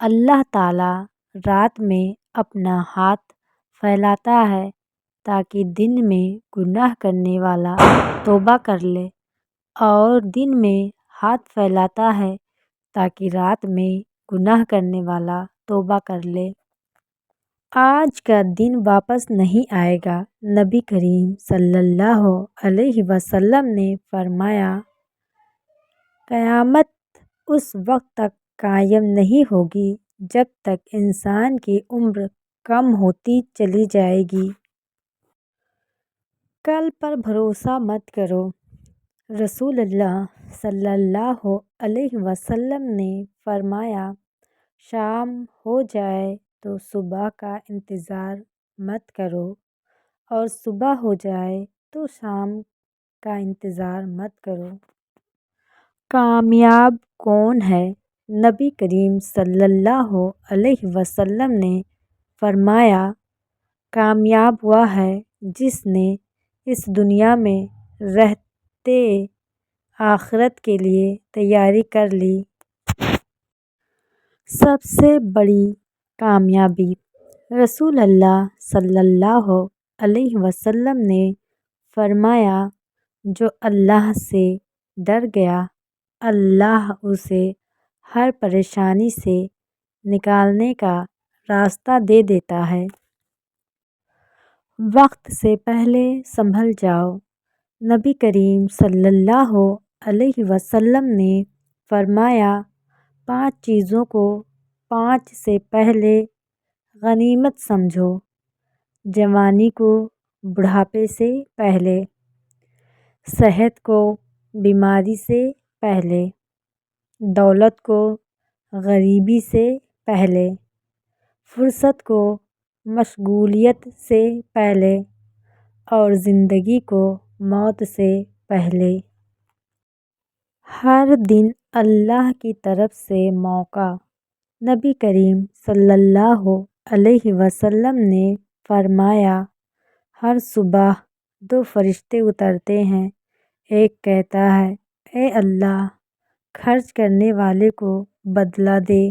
اللہ تعالیٰ رات میں اپنا ہاتھ پھیلاتا ہے تاکہ دن میں گناہ کرنے والا توبہ کر لے، اور دن میں ہاتھ پھیلاتا ہے تاکہ رات میں گناہ کرنے والا توبہ کر لے۔ آج کا دن واپس نہیں آئے گا۔ نبی کریم صلی اللہ علیہ وسلم نے فرمایا، قیامت اس وقت تک قائم نہیں ہوگی جب تک انسان کی عمر کم ہوتی چلی جائے گی۔ کل پر بھروسہ مت کرو۔ رسول اللہ صلی اللہ علیہ وسلم نے فرمایا، شام ہو جائے تو صبح کا انتظار مت کرو، اور صبح ہو جائے تو شام کا انتظار مت کرو۔ کامیاب کون ہے؟ نبی کریم صلی اللہ علیہ وسلم نے فرمایا، کامیاب وہ ہے جس نے اس دنیا میں رہتے آخرت کے لیے تیاری کر لی۔ سب سے بڑی کامیابی۔ رسول اللہ صلی اللہ علیہ وسلم نے فرمایا، جو اللہ سے ڈر گیا، اللہ اسے ہر پریشانی سے نکالنے کا راستہ دے دیتا ہے۔ وقت سے پہلے سنبھل جاؤ۔ نبی کریم صلی اللہ علیہ وسلم نے فرمایا، 5 چیزوں کو 5 سے پہلے غنیمت سمجھو: جوانی کو بڑھاپے سے پہلے، صحت کو بیماری سے پہلے، دولت کو غریبی سے پہلے، فرصت کو مشغولیت سے پہلے، اور زندگی کو موت سے پہلے۔ ہر دن اللہ کی طرف سے موقع۔ نبی کریم صلی اللہ علیہ وسلم نے فرمایا، ہر صبح 2 فرشتے اترتے ہیں، ایک کہتا ہے، اے اللہ، خرچ کرنے والے کو بدلہ دے،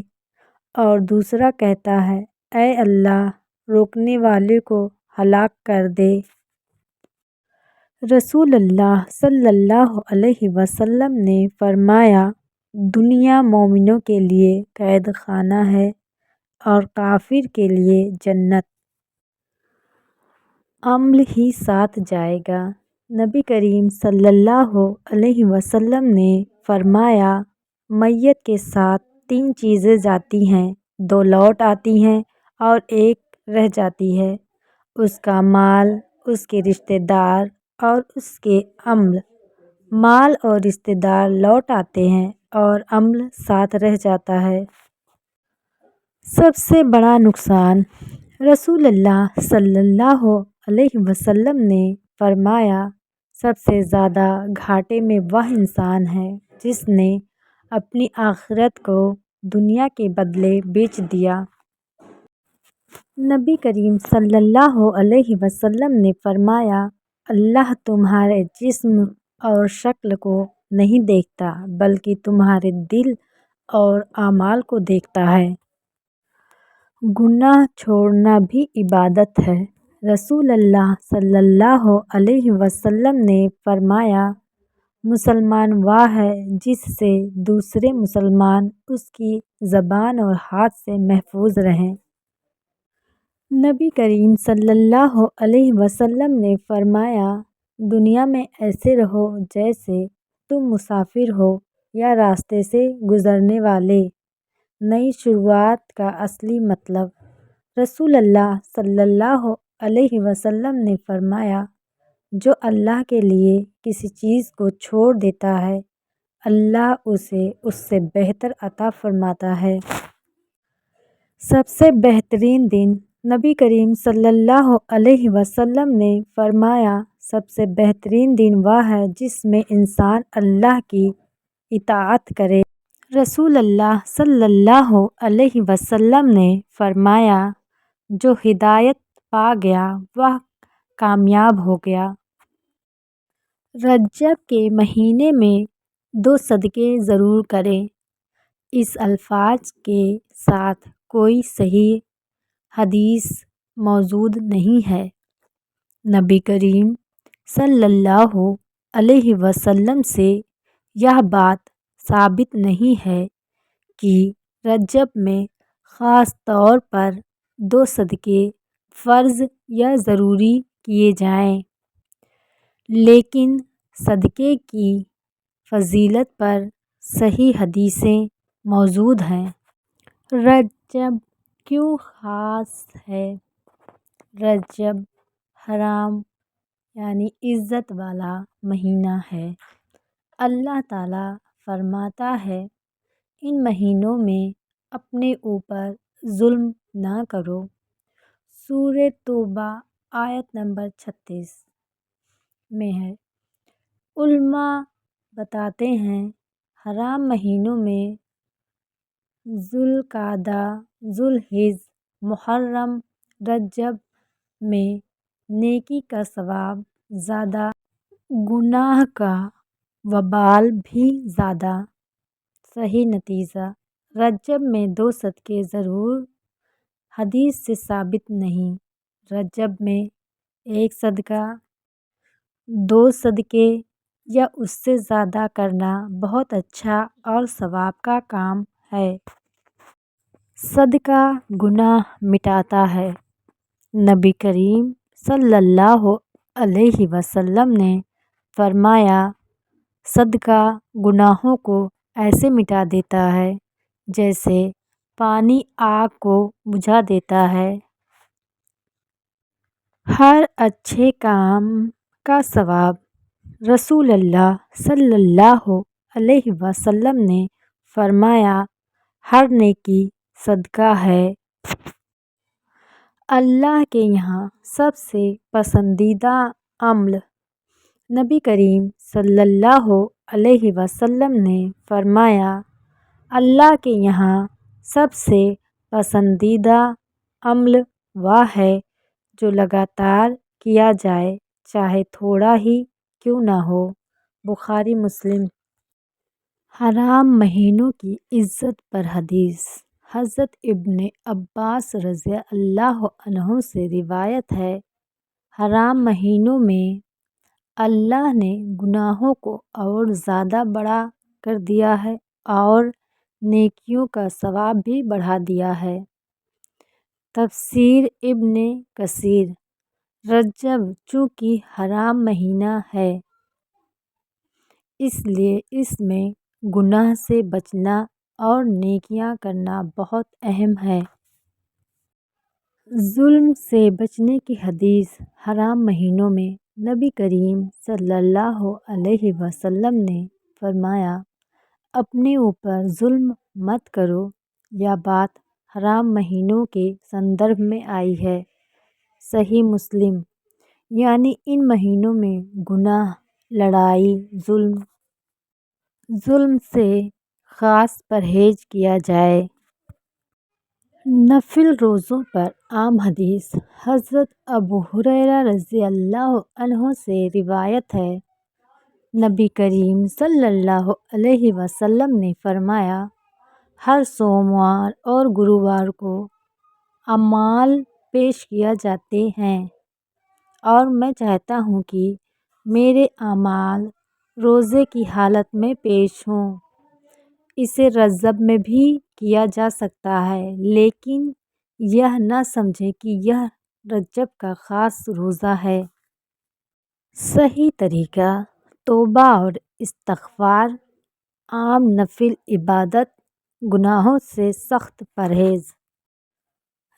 اور دوسرا کہتا ہے، اے اللہ، روکنے والے کو ہلاک کر دے۔ رسول اللہ صلی اللہ علیہ وسلم نے فرمایا، دنیا مومنوں کے لیے قید خانہ ہے اور کافر کے لیے جنت۔ عمل ہی ساتھ جائے گا۔ نبی کریم صلی اللہ علیہ وسلم نے فرمایا، میت کے ساتھ 3 چیزیں جاتی ہیں، 2 لوٹ آتی ہیں اور 1 رہ جاتی ہے، اس کا مال، اس کے رشتہ دار اور اس کے عمل۔ مال اور رشتہ دار لوٹ آتے ہیں اور عمل ساتھ رہ جاتا ہے۔ سب سے بڑا نقصان۔ رسول اللہ صلی اللہ علیہ وسلم نے فرمایا، سب سے زیادہ گھاٹے میں وہ انسان ہے جس نے اپنی آخرت کو دنیا کے بدلے بیچ دیا۔ نبی کریم صلی اللہ علیہ وسلم نے فرمایا، اللہ تمہارے جسم اور شکل کو نہیں دیکھتا بلکہ تمہارے دل اور اعمال کو دیکھتا ہے۔ گناہ چھوڑنا بھی عبادت ہے۔ رسول اللہ صلی اللہ علیہ وسلم نے فرمایا، مسلمان وہ ہے جس سے دوسرے مسلمان اس کی زبان اور ہاتھ سے محفوظ رہیں۔ نبی کریم صلی اللہ علیہ وسلم نے فرمایا، دنیا میں ایسے رہو جیسے تم مسافر ہو یا راستے سے گزرنے والے۔ نئی شروعات کا اصلی مطلب۔ رسول اللہ صلی اللہ علیہ وسلم نے فرمایا، جو اللہ کے لیے کسی چیز کو چھوڑ دیتا ہے، اللہ اسے اس سے بہتر عطا فرماتا ہے۔ سب سے بہترین دن۔ نبی کریم صلی اللہ علیہ وسلم نے فرمایا، سب سے بہترین دن وہ ہے جس میں انسان اللہ کی اطاعت کرے۔ رسول اللہ صلی اللہ علیہ وسلم نے فرمایا، جو ہدایت پا گیا وہ کامیاب ہو گیا۔ رجب کے مہینے میں 2 صدقے ضرور کریں۔ اس الفاظ کے ساتھ کوئی صحیح حدیث موجود نہیں ہے۔ نبی کریم صلی اللہ علیہ وسلم سے یہ بات ثابت نہیں ہے کہ رجب میں خاص طور پر 2 صدقے فرض یا ضروری کیے جائیں، لیکن صدقے کی فضیلت پر صحیح حدیثیں موجود ہیں۔ رجب کیوں خاص ہے؟ رجب حرام یعنی عزت والا مہینہ ہے۔ اللہ تعالیٰ فرماتا ہے، ان مہینوں میں اپنے اوپر ظلم نہ کرو۔ سورہ توبہ آیت نمبر 36 میں ہے۔ علماء بتاتے ہیں، حرام مہینوں میں ذوالقعدہ، ذوالحج، محرم، رجب میں نیکی کا ثواب زیادہ، گناہ کا وبال بھی زیادہ۔ صحیح نتیجہ رجب میں 2 صدقے ضرور حدیث سے ثابت نہیں۔ رجب میں 1 صدقہ، 2 صدقے یا اس سے زیادہ کرنا بہت اچھا اور ثواب کا کام ہے۔ صدقہ گناہ مٹاتا ہے۔ نبی کریم صلی اللہ علیہ وسلم نے فرمایا، صدقہ گناہوں کو ایسے مٹا دیتا ہے جیسے پانی آگ کو بجھا دیتا ہے۔ ہر اچھے کام کا ثواب رسول اللہ صلی اللہ علیہ وسلم نے فرمایا، ہر نیکی صدقہ ہے۔ اللہ کے یہاں سب سے پسندیدہ عمل نبی کریم صلی اللہ علیہ وسلم نے فرمایا، اللہ کے یہاں سب سے پسندیدہ عمل وہ ہے جو لگاتار کیا جائے، چاہے تھوڑا ہی کیوں نہ ہو۔ بخاری مسلم۔ حرام مہینوں کی عزت پر حدیث۔ حضرت ابن عباس رضی اللہ عنہ سے روایت ہے، حرام مہینوں میں اللہ نے گناہوں کو اور زیادہ بڑا کر دیا ہے اور نیکیوں کا ثواب بھی بڑھا دیا ہے۔ تفسیر ابن کثیر۔ رجب چونکہ حرام مہینہ ہے، اس لیے اس میں گناہ سے بچنا اور نیکیاں کرنا بہت اہم ہے۔ ظلم سے بچنے کی حدیث۔ حرام مہینوں میں نبی کریم صلی اللہ علیہ وسلم نے فرمایا، اپنے اوپر ظلم مت کرو۔ یہ بات حرام مہینوں کے سندربھ میں آئی ہے۔ صحیح مسلم۔ یعنی ان مہینوں میں گناہ، لڑائی، ظلم سے خاص پرہیز کیا جائے۔ نفل روزوں پر عام حدیث۔ حضرت ابو ہریرہ رضی اللہ عنہ سے روایت ہے، نبی کریم صلی اللہ علیہ وسلم نے فرمایا، ہر سوموار اور گرووار کو اعمال پیش کیے جاتے ہیں اور میں چاہتا ہوں کہ میرے اعمال روزے کی حالت میں پیش ہوں۔ اسے رجب میں بھی کیا جا سکتا ہے، لیکن یہ نہ سمجھیں کہ یہ رجب کا خاص روزہ ہے۔ صحیح طریقہ توبہ اور استغفار، عام نفل عبادت، گناہوں سے سخت پرہیز۔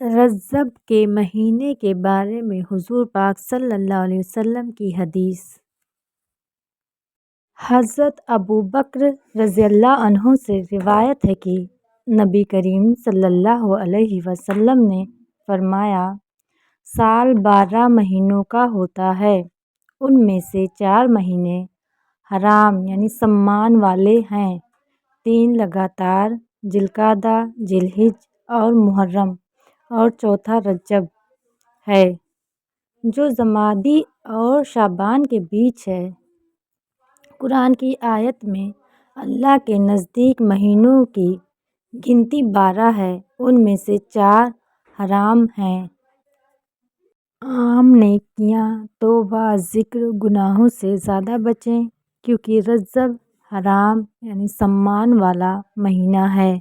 رجب کے مہینے کے بارے میں حضور پاک صلی اللہ علیہ وسلم کی حدیث۔ حضرت ابوبکر رضی اللہ عنہ سے روایت ہے کہ نبی کریم صلی اللہ علیہ وسلم نے فرمایا، سال 12 مہینوں کا ہوتا ہے، ان میں سے 4 مہینے حرام یعنی سمان والے ہیں، 3 لگاتار، ذی القعدہ، ذی الحج اور محرم، اور چوتھا رجب ہے جو جمادی اور شعبان کے بیچ ہے۔ قرآن کی آیت میں اللہ کے نزدیک مہینوں کی گنتی 12 ہے، ان میں سے 4 حرام ہیں۔ عام نیکیاں، توبہ، ذکر، گناہوں سے زیادہ بچیں، کیونکہ رجب حرام یعنی سمان والا مہینہ ہے۔